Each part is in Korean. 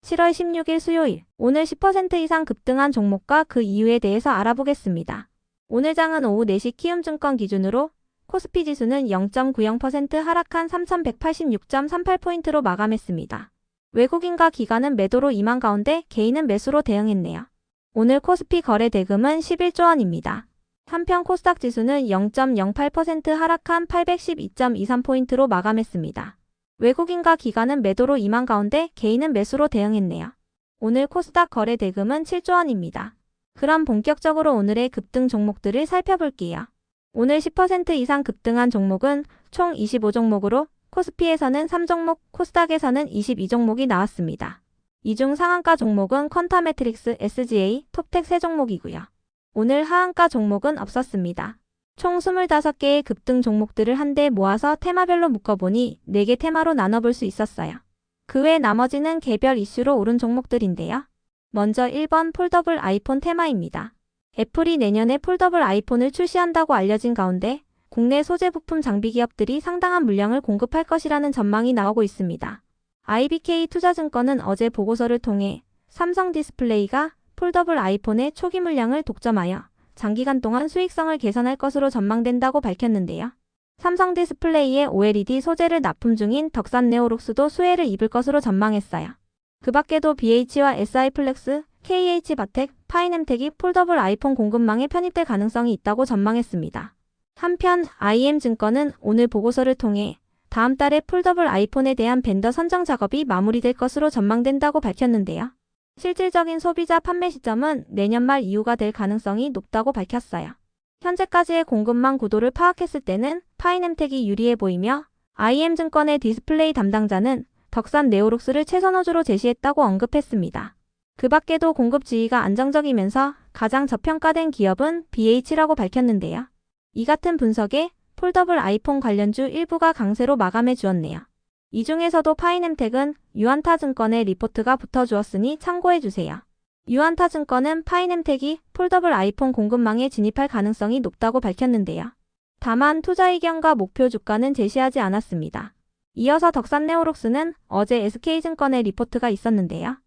7월 16일 수요일, 오늘 10% 이상 급등한 종목과 그 이유에 대해서 알아보겠습니다. 오늘 장은 오후 4시 키움증권 기준으로 코스피 지수는 0.90% 하락한 3186.38포인트로 마감했습니다. 외국인과 기관은 매도로 임한 가운데 개인은 매수로 대응했네요. 오늘 코스피 거래 대금은 11조 원입니다. 한편 코스닥 지수는 0.08% 하락한 812.23포인트로 마감했습니다. 외국인과 기관은 매도로 임한 가운데 개인은 매수로 대응했네요. 오늘 코스닥 거래 대금은 7조 원입니다. 그럼 본격적으로 오늘의 급등 종목들을 살펴볼게요. 오늘 10% 이상 급등한 종목은 총 25종목으로 코스피에서는 3종목, 코스닥에서는 22종목이 나왔습니다. 이 중 상한가 종목은 퀀타매트릭스, SGA, 톱텍 3종목이고요. 오늘 하한가 종목은 없었습니다. 총 25개의 급등 종목들을 한데 모아서 테마별로 묶어보니 4개 테마로 나눠볼 수 있었어요. 그 외 나머지는 개별 이슈로 오른 종목들인데요. 먼저 1번 폴더블 아이폰 테마입니다. 애플이 내년에 폴더블 아이폰을 출시한다고 알려진 가운데 국내 소재 부품 장비 기업들이 상당한 물량을 공급할 것이라는 전망이 나오고 있습니다. IBK 투자증권은 어제 보고서를 통해 삼성 디스플레이가 폴더블 아이폰의 초기 물량을 독점하여 장기간 동안 수익성을 개선할 것으로 전망된다고 밝혔는데요. 삼성 디스플레이의 OLED 소재를 납품 중인 덕산 네오룩스도 수혜를 입을 것으로 전망했어요. 그 밖에도 BH와 SI플렉스, KH바텍, 파이넴텍이 폴더블 아이폰 공급망에 편입될 가능성이 있다고 전망했습니다. 한편 IM증권은 오늘 보고서를 통해 다음 달에 폴더블 아이폰에 대한 벤더 선정 작업이 마무리될 것으로 전망된다고 밝혔는데요. 실질적인 소비자 판매 시점은 내년 말 이후가 될 가능성이 높다고 밝혔어요. 현재까지의 공급망 구도를 파악했을 때는 파이넴텍이 유리해 보이며 IM증권의 디스플레이 담당자는 덕산 네오룩스를 최선호주로 제시했다고 언급했습니다. 그 밖에도 공급 지위가 안정적이면서 가장 저평가된 기업은 BH라고 밝혔는데요. 이 같은 분석에 폴더블 아이폰 관련주 일부가 강세로 마감해 주었네요. 이 중에서도 파이넴텍은 유안타증권의 리포트가 붙어주었으니 참고해주세요. 유안타증권은 파이넴텍이 폴더블 아이폰 공급망에 진입할 가능성이 높다고 밝혔는데요. 다만 투자 의견과 목표 주가는 제시하지 않았습니다. 이어서 덕산네오룩스는 어제 SK증권의 리포트가 있었는데요.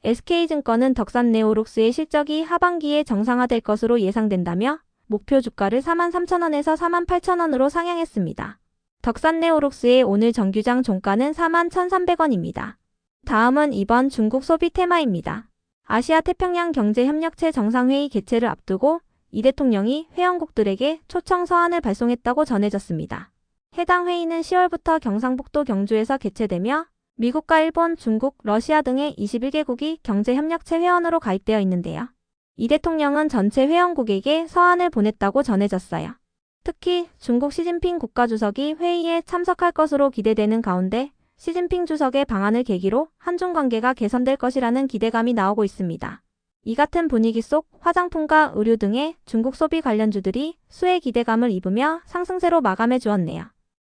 SK증권은 덕산네오룩스의 실적이 하반기에 정상화될 것으로 예상된다며 목표 주가를 43,000원에서 48,000원으로 상향했습니다. 덕산네오룩스의 오늘 정규장 종가는 41,300원입니다. 다음은 이번 중국 소비 테마입니다. 아시아 태평양 경제협력체 정상회의 개최를 앞두고 이 대통령이 회원국들에게 초청 서한을 발송했다고 전해졌습니다. 해당 회의는 10월부터 경상북도 경주에서 개최되며 미국과 일본, 중국, 러시아 등의 21개국이 경제협력체 회원으로 가입되어 있는데요. 이 대통령은 전체 회원국에게 서한을 보냈다고 전해졌어요. 특히 중국 시진핑 국가주석이 회의에 참석할 것으로 기대되는 가운데 시진핑 주석의 방한을 계기로 한중 관계가 개선될 것이라는 기대감이 나오고 있습니다. 이 같은 분위기 속 화장품과 의류 등의 중국 소비 관련주들이 수혜 기대감을 입으며 상승세로 마감해 주었네요.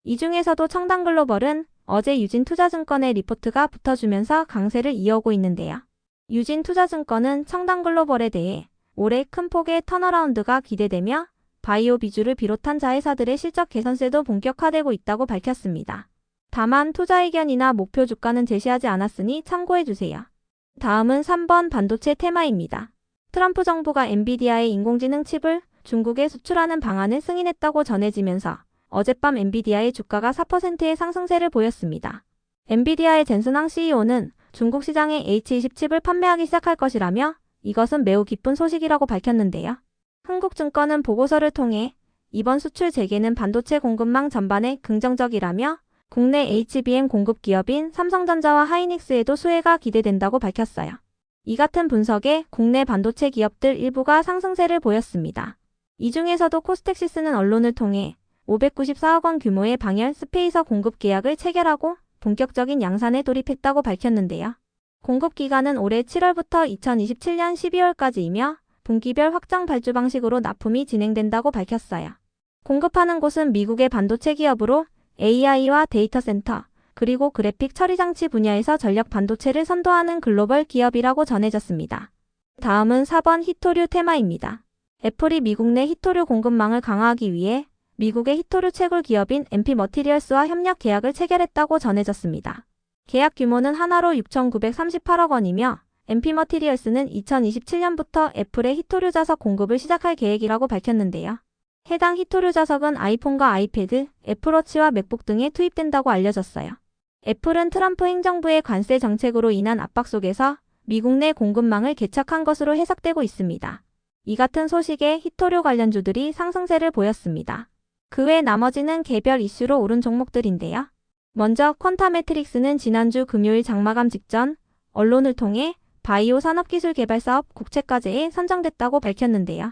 이 중에서도 청담글로벌은 어제 유진투자증권의 리포트가 붙어주면서 강세를 이어오고 있는데요. 유진투자증권은 청담글로벌에 대해 올해 큰 폭의 턴어라운드가 기대되며 바이오 비주를 비롯한 자회사들의 실적 개선세도 본격화되고 있다고 밝혔습니다. 다만 투자 의견이나 목표 주가는 제시하지 않았으니 참고해주세요. 다음은 3번 반도체 테마입니다. 트럼프 정부가 엔비디아의 인공지능 칩을 중국에 수출하는 방안을 승인했다고 전해지면서 어젯밤 엔비디아의 주가가 4%의 상승세를 보였습니다. 엔비디아의 젠슨왕 CEO는 중국 시장에 H20 칩을 판매하기 시작할 것이라며 이것은 매우 기쁜 소식이라고 밝혔는데요. 흥국증권은 보고서를 통해 이번 수출 재개는 반도체 공급망 전반에 긍정적이라며 국내 HBM 공급 기업인 삼성전자와 하이닉스에도 수혜가 기대된다고 밝혔어요. 이 같은 분석에 국내 반도체 기업들 일부가 상승세를 보였습니다. 이 중에서도 코스텍시스는 언론을 통해 594억 원 규모의 방열 스페이서 공급 계약을 체결하고 본격적인 양산에 돌입했다고 밝혔는데요. 공급 기간은 올해 7월부터 2027년 12월까지이며 분기별 확정 발주 방식으로 납품이 진행된다고 밝혔어요. 공급하는 곳은 미국의 반도체 기업으로 AI와 데이터 센터, 그리고 그래픽 처리 장치 분야에서 전력 반도체를 선도하는 글로벌 기업이라고 전해졌습니다. 다음은 4번 히토류 테마입니다. 애플이 미국 내 히토류 공급망을 강화하기 위해 미국의 히토류 채굴 기업인 MP 머티리얼스와 협력 계약을 체결했다고 전해졌습니다. 계약 규모는 하나로 6,938억 원이며 MP머티리얼스는 2027년부터 애플의 히토류 자석 공급을 시작할 계획이라고 밝혔는데요. 해당 히토류 자석은 아이폰과 아이패드, 애플워치와 맥북 등에 투입된다고 알려졌어요. 애플은 트럼프 행정부의 관세 정책으로 인한 압박 속에서 미국 내 공급망을 개척한 것으로 해석되고 있습니다. 이 같은 소식에 히토류 관련주들이 상승세를 보였습니다. 그 외 나머지는 개별 이슈로 오른 종목들인데요. 먼저 퀀타매트릭스는 지난주 금요일 장마감 직전 언론을 통해 바이오 산업기술 개발 사업 국책과제에 선정됐다고 밝혔는데요.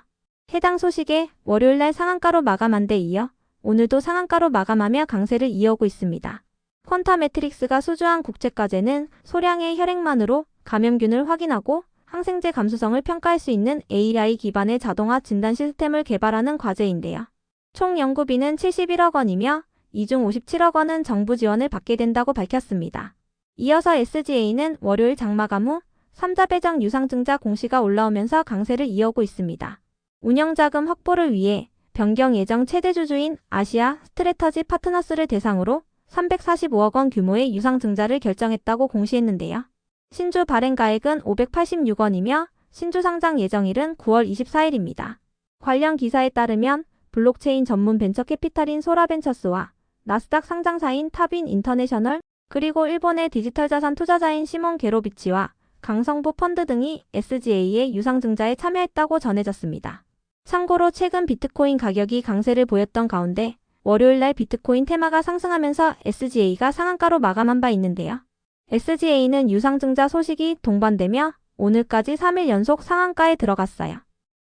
해당 소식에 월요일날 상한가로 마감한 데 이어 오늘도 상한가로 마감하며 강세를 이어오고 있습니다. 퀀타매트릭스가 수주한 국책과제는 소량의 혈액만으로 감염균을 확인하고 항생제 감수성을 평가할 수 있는 AI 기반의 자동화 진단 시스템을 개발하는 과제인데요. 총 연구비는 71억 원이며 이 중 57억 원은 정부 지원을 받게 된다고 밝혔습니다. 이어서 SGA는 월요일 장마감 후 3자 배정 유상증자 공시가 올라오면서 강세를 이어오고 있습니다. 운영자금 확보를 위해 변경 예정 최대 주주인 아시아 스트래터지 파트너스를 대상으로 345억 원 규모의 유상증자를 결정했다고 공시했는데요. 신주 발행가액은 586원이며 신주 상장 예정일은 9월 24일입니다. 관련 기사에 따르면 블록체인 전문 벤처 캐피탈인 소라벤처스와 나스닥 상장사인 탑인 인터내셔널 그리고 일본의 디지털 자산 투자자인 시몬 게로비치와 강성부 펀드 등이 SGA의 유상증자에 참여했다고 전해졌습니다. 참고로 최근 비트코인 가격이 강세를 보였던 가운데 월요일날 비트코인 테마가 상승하면서 SGA가 상한가로 마감한 바 있는데요. SGA는 유상증자 소식이 동반되며 오늘까지 3일 연속 상한가에 들어갔어요.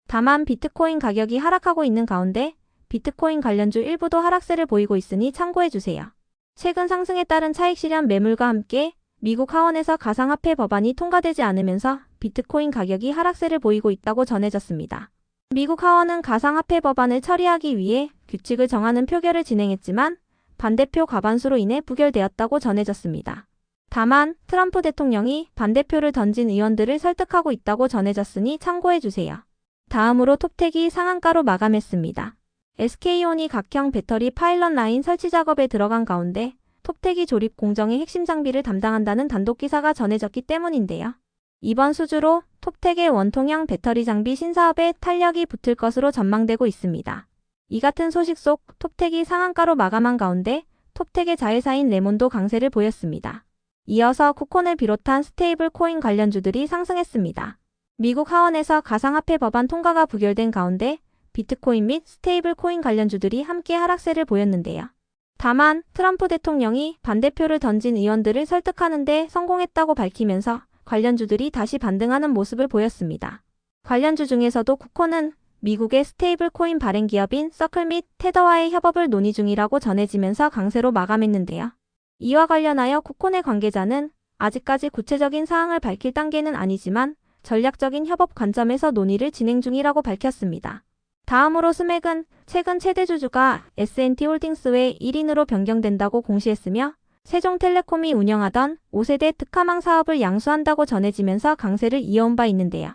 다만 비트코인 가격이 하락하고 있는 가운데 비트코인 관련주 일부도 하락세를 보이고 있으니 참고해주세요. 최근 상승에 따른 차익 실현 매물과 함께 미국 하원에서 가상화폐 법안이 통과되지 않으면서 비트코인 가격이 하락세를 보이고 있다고 전해졌습니다. 미국 하원은 가상화폐 법안을 처리하기 위해 규칙을 정하는 표결을 진행했지만 반대표 과반수로 인해 부결되었다고 전해졌습니다. 다만 트럼프 대통령이 반대표를 던진 의원들을 설득하고 있다고 전해졌으니 참고해주세요. 다음으로 톱텍이 상한가로 마감했습니다. SK온이 각형 배터리 파일럿 라인 설치 작업에 들어간 가운데 톱텍이 조립 공정의 핵심 장비를 담당한다는 단독 기사가 전해졌기 때문인데요. 이번 수주로 톱텍의 원통형 배터리 장비 신사업에 탄력이 붙을 것으로 전망되고 있습니다. 이 같은 소식 속 톱텍이 상한가로 마감한 가운데 톱텍의 자회사인 레몬도 강세를 보였습니다. 이어서 쿠콘을 비롯한 스테이블 코인 관련주들이 상승했습니다. 미국 하원에서 가상화폐 법안 통과가 부결된 가운데 비트코인 및 스테이블 코인 관련주들이 함께 하락세를 보였는데요. 다만 트럼프 대통령이 반대표를 던진 의원들을 설득하는 데 성공했다고 밝히면서 관련주들이 다시 반등하는 모습을 보였습니다. 관련주 중에서도 쿠콘은 미국의 스테이블 코인 발행 기업인 서클 및 테더와의 협업을 논의 중이라고 전해지면서 강세로 마감했는데요. 이와 관련하여 쿠콘의 관계자는 아직까지 구체적인 사항을 밝힐 단계는 아니지만 전략적인 협업 관점에서 논의를 진행 중이라고 밝혔습니다. 다음으로 스맥은 최근 최대 주주가 S&T홀딩스 외 1인으로 변경된다고 공시했으며 세종텔레콤이 운영하던 5세대 특화망 사업을 양수한다고 전해지면서 강세를 이어온 바 있는데요.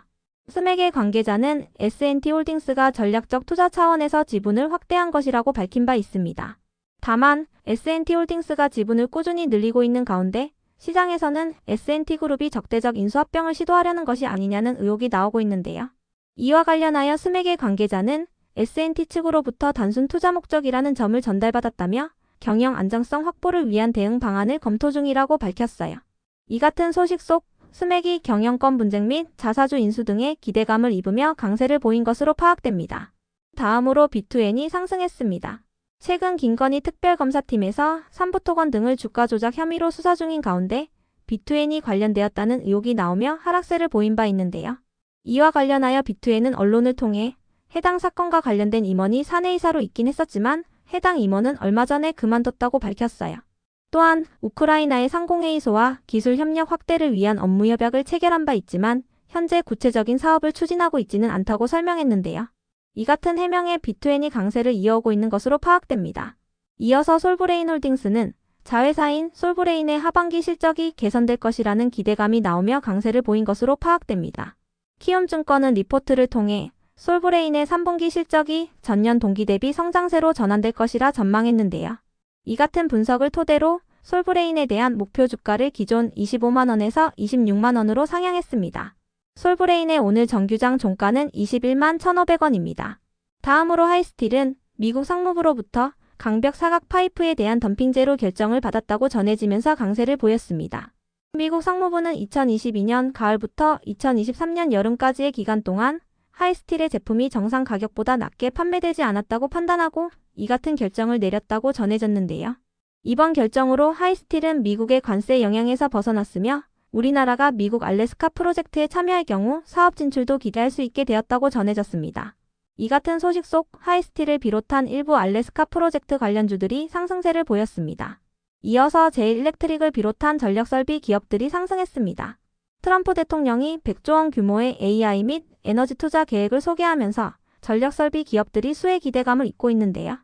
스맥의 관계자는 S&T홀딩스가 전략적 투자 차원에서 지분을 확대한 것이라고 밝힌 바 있습니다. 다만 S&T홀딩스가 지분을 꾸준히 늘리고 있는 가운데 시장에서는 S&T그룹이 적대적 인수합병을 시도하려는 것이 아니냐는 의혹이 나오고 있는데요. 이와 관련하여 스맥의 관계자는 S&T 측으로부터 단순 투자 목적이라는 점을 전달받았다며 경영 안정성 확보를 위한 대응 방안을 검토 중이라고 밝혔어요. 이 같은 소식 속 스맥이 경영권 분쟁 및 자사주 인수 등의 기대감을 입으며 강세를 보인 것으로 파악됩니다. 다음으로 비투엔이 상승했습니다. 최근 김건희 특별검사팀에서 삼부토건 등을 주가 조작 혐의로 수사 중인 가운데 비투엔이 관련되었다는 의혹이 나오며 하락세를 보인 바 있는데요. 이와 관련하여 비투엔은 언론을 통해 해당 사건과 관련된 임원이 사내이사로 있긴 했었지만 해당 임원은 얼마 전에 그만뒀다고 밝혔어요. 또한 우크라이나의 상공회의소와 기술 협력 확대를 위한 업무 협약을 체결한 바 있지만 현재 구체적인 사업을 추진하고 있지는 않다고 설명했는데요. 이 같은 해명에 비투엔이 강세를 이어오고 있는 것으로 파악됩니다. 이어서 솔브레인홀딩스는 자회사인 솔브레인의 하반기 실적이 개선될 것이라는 기대감이 나오며 강세를 보인 것으로 파악됩니다. 키움증권은 리포트를 통해 솔브레인의 3분기 실적이 전년 동기 대비 성장세로 전환될 것이라 전망했는데요. 이 같은 분석을 토대로 솔브레인에 대한 목표 주가를 기존 25만원에서 26만원으로 상향했습니다. 솔브레인의 오늘 정규장 종가는 21만 1,500원입니다. 다음으로 하이스틸은 미국 상무부로부터 강벽 사각 파이프에 대한 덤핑제로 결정을 받았다고 전해지면서 강세를 보였습니다. 미국 상무부는 2022년 가을부터 2023년 여름까지의 기간 동안 하이스틸의 제품이 정상 가격보다 낮게 판매되지 않았다고 판단하고 이 같은 결정을 내렸다고 전해졌는데요. 이번 결정으로 하이스틸은 미국의 관세 영향에서 벗어났으며 우리나라가 미국 알래스카 프로젝트에 참여할 경우 사업 진출도 기대할 수 있게 되었다고 전해졌습니다. 이 같은 소식 속 하이스틸을 비롯한 일부 알래스카 프로젝트 관련주들이 상승세를 보였습니다. 이어서 제일일렉트릭을 비롯한 전력설비 기업들이 상승했습니다. 트럼프 대통령이 100조 원 규모의 AI 및 에너지 투자 계획을 소개하면서 전력설비 기업들이 수혜 기대감을 잊고 있는데요.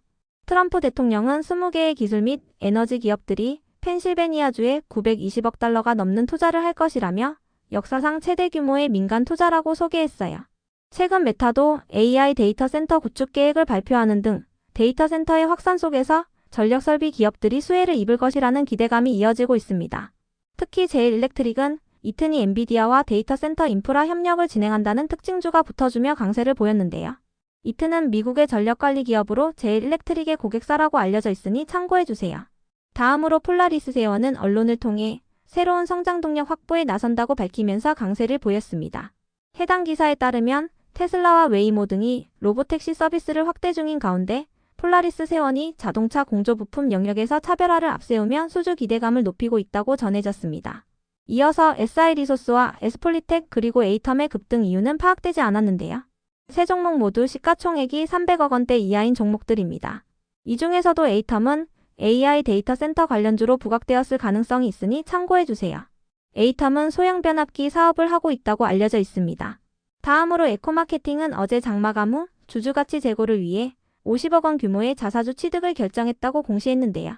트럼프 대통령은 20개의 기술 및 에너지 기업들이 펜실베니아주에 920억 달러가 넘는 투자를 할 것이라며 역사상 최대 규모의 민간 투자라고 소개했어요. 최근 메타도 AI 데이터 센터 구축 계획을 발표하는 등 데이터 센터의 확산 속에서 전력설비 기업들이 수혜를 입을 것이라는 기대감이 이어지고 있습니다. 특히 제일일렉트릭은 이튼이 엔비디아와 데이터 센터 인프라 협력을 진행한다는 특징주가 붙어주며 강세를 보였는데요. 이튼은 미국의 전력관리 기업으로 제일일렉트릭의 고객사라고 알려져 있으니 참고해주세요. 다음으로 폴라리스 세원은 언론을 통해 새로운 성장 동력 확보에 나선다고 밝히면서 강세를 보였습니다. 해당 기사에 따르면 테슬라와 웨이모 등이 로보택시 서비스를 확대 중인 가운데 폴라리스 세원이 자동차 공조 부품 영역에서 차별화를 앞세우며 수주 기대감을 높이고 있다고 전해졌습니다. 이어서 SI리소스와 에스폴리텍 그리고 에이텀의 급등 이유는 파악되지 않았는데요. 세 종목 모두 시가총액이 300억 원대 이하인 종목들입니다. 이 중에서도 에이텀은 AI 데이터 센터 관련주로 부각되었을 가능성이 있으니 참고해주세요. 에이텀은 소형 변압기 사업을 하고 있다고 알려져 있습니다. 다음으로 에코마케팅은 어제 장마감 후 주주가치 제고를 위해 50억 원 규모의 자사주 취득을 결정했다고 공시했는데요.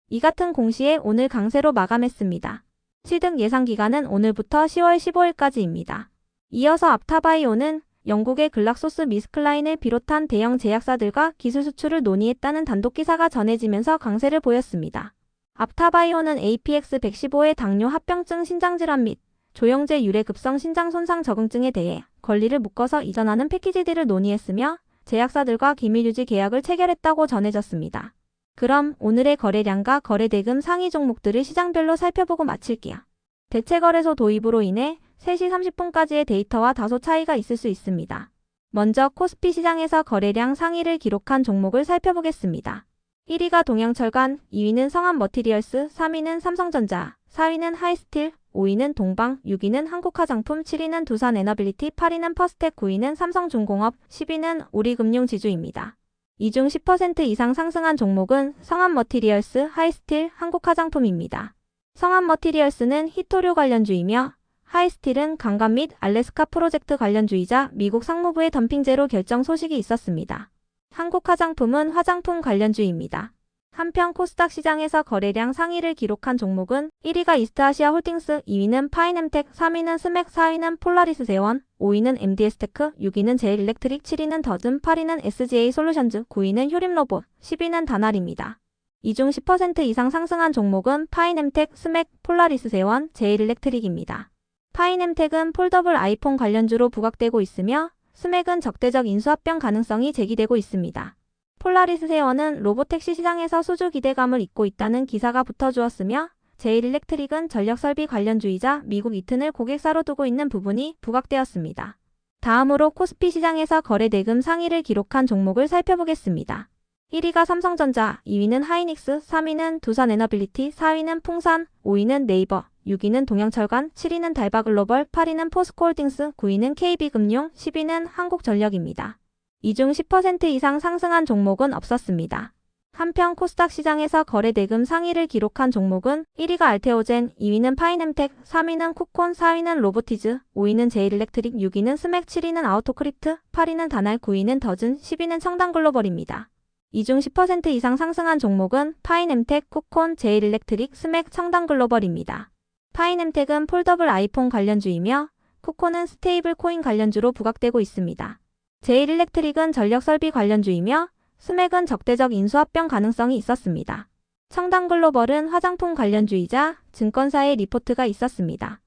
이 같은 공시에 오늘 강세로 마감했습니다. 취득 예상 기간은 오늘부터 10월 15일까지입니다. 이어서 앞타바이오는 영국의 글락소스미스클라인을 비롯한 대형 제약사들과 기술 수출을 논의했다는 단독 기사가 전해지면서 강세를 보였습니다. 앞타바이오는 APX115의 당뇨 합병증 신장질환 및 조영제 유래 급성 신장 손상 적응증에 대해 권리를 묶어서 이전하는 패키지딜을 논의했으며 제약사들과 기밀유지 계약을 체결했다고 전해졌습니다. 그럼 오늘의 거래량과 거래대금 상위 종목들을 시장별로 살펴보고 마칠게요. 대체거래소 도입으로 인해 3시 30분까지의 데이터와 다소 차이가 있을 수 있습니다. 먼저 코스피 시장에서 거래량 상위를 기록한 종목을 살펴보겠습니다. 1위가 동양철관, 2위는 성한머티리얼스, 3위는 삼성전자, 4위는 하이스틸, 5위는 동방, 6위는 한국화장품, 7위는 두산에너빌리티, 8위는 퍼스텍, 9위는 삼성중공업, 10위는 우리금융지주입니다. 이 중 10% 이상 상승한 종목은 성한머티리얼스, 하이스틸, 한국화장품입니다. 성한머티리얼스는 히토류 관련주이며 하이스틸은 강간 및 알래스카 프로젝트 관련주이자 미국 상무부의 덤핑제로 결정 소식이 있었습니다. 한국화장품은 화장품 관련주입니다. 한편 코스닥 시장에서 거래량 상위를 기록한 종목은 1위가 이스트아시아 홀딩스, 2위는 파이넴텍, 3위는 스맥, 4위는 폴라리스 세원, 5위는 MDS테크, 6위는 제일일렉트릭, 7위는 더즘, 8위는 SGA솔루션즈, 9위는 효림로봇, 10위는 다날입니다. 이 중 10% 이상 상승한 종목은 파이넴텍, 스맥, 폴라리스 세원, 제일일렉트릭입니다. 파이넴텍은 폴더블 아이폰 관련주로 부각되고 있으며 스맥은 적대적 인수합병 가능성이 제기되고 있습니다. 폴라리스 세원은 로보택시 시장에서 수주 기대감을 잊고 있다는 기사가 붙어주었으며 제일일렉트릭은 전력설비 관련주이자 미국 이튼을 고객사로 두고 있는 부분이 부각되었습니다. 다음으로 코스피 시장에서 거래대금 상위를 기록한 종목을 살펴보겠습니다. 1위가 삼성전자, 2위는 하이닉스, 3위는 두산에너빌리티, 4위는 풍산, 5위는 네이버, 6위는 동양철관, 7위는 달바글로벌, 8위는 포스코홀딩스, 9위는 KB금융, 10위는 한국전력입니다. 이 중 10% 이상 상승한 종목은 없었습니다. 한편 코스닥 시장에서 거래대금 상위를 기록한 종목은 1위가 알테오젠, 2위는 파이넴텍, 3위는 쿠콘, 4위는 로보티즈, 5위는 제일일렉트릭, 6위는 스맥, 7위는 아우토크리프트, 8위는 다날, 9위는 더즌, 10위는 청담글로벌입니다. 이 중 10% 이상 상승한 종목은 파이넴텍, 쿠콘, 제일일렉트릭, 스맥, 청담글로벌입니다. 파이넴텍은 폴더블 아이폰 관련주이며 쿠콘은 스테이블 코인 관련주로 부각되고 있습니다. 제일일렉트릭은 전력설비 관련주이며 스맥은 적대적 인수합병 가능성이 있었습니다. 청담글로벌은 화장품 관련주이자 증권사의 리포트가 있었습니다.